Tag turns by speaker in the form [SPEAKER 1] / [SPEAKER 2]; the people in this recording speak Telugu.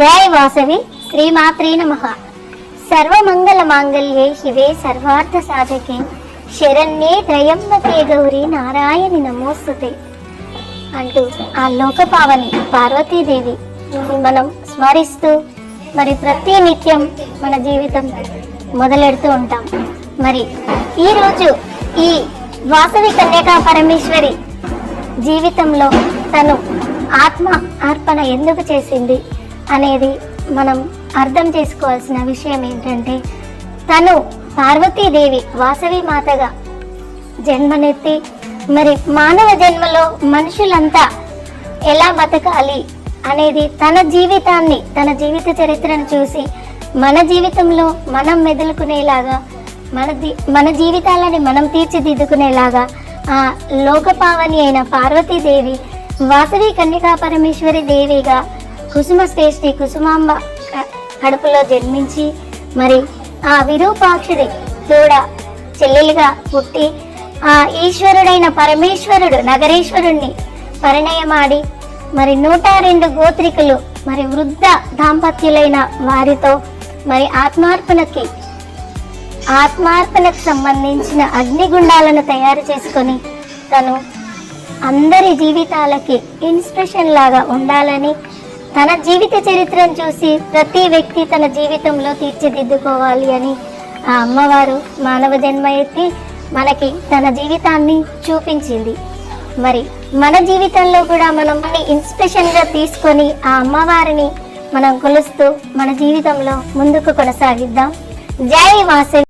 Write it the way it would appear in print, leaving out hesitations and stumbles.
[SPEAKER 1] జై వాసవి శ్రీమాత్రే నమః. సర్వమంగళ మాంగళ్యే శివే సర్వార్థ సాధకే శరణ్యే త్రయంబకే గౌరీ నారాయణి నమోస్తుతే అంటూ ఆ లోకపావని పార్వతీదేవి మనం స్మరిస్తూ మరి ప్రతి నిత్యం మన జీవితం మొదలెడుతూ ఉంటాం. మరి ఈరోజు ఈ వాసవి కన్యకా పరమేశ్వరి జీవితంలో తను ఆత్మ అర్పణ ఎందుకు చేసింది అనేది మనం అర్థం చేసుకోవాల్సిన విషయం ఏంటంటే, తను పార్వతీదేవి వాసవి మాతగా జన్మనెత్తి మరి మానవ జన్మలో మనుషులంతా ఎలా బతకాలి అనేది తన జీవితాన్ని, తన జీవిత చరిత్రను చూసి మన జీవితంలో మనం మెదులుకునేలాగా, మన జీవితాలని మనం తీర్చిదిద్దుకునేలాగా ఆ లోకపావని అయిన పార్వతీదేవి వాసవి కన్యకా పరమేశ్వరి దేవిగా కుసుమ శ్రేష్ఠి కుసుమాంబ కడుపులో జన్మించి మరి ఆ విరూపాక్షుడి కూడా చెల్లెలుగా పుట్టి ఆ ఈశ్వరుడైన పరమేశ్వరుడు నగరేశ్వరుణ్ణి పరిణయమాడి మరి 102 గోత్రికులు మరి వృద్ధ దాంపత్యులైన వారితో మరి ఆత్మార్పణకు సంబంధించిన అగ్నిగుండాలను తయారు చేసుకొని తను అందరి జీవితాలకి ఇన్స్పిరేషన్ లాగా ఉండాలని, తన జీవిత చరిత్రను చూసి ప్రతి వ్యక్తి తన జీవితంలో తీర్చిదిద్దుకోవాలి అని ఆ అమ్మవారు మానవ జన్మ ఎత్తి మనకి తన జీవితాన్ని చూపించింది. మరి మన జీవితంలో కూడా మనం ఇన్స్పిరేషన్గా తీసుకొని ఆ అమ్మవారిని మనం కొలుస్తూ మన జీవితంలో ముందుకు కొనసాగిద్దాం. జై వాసవి.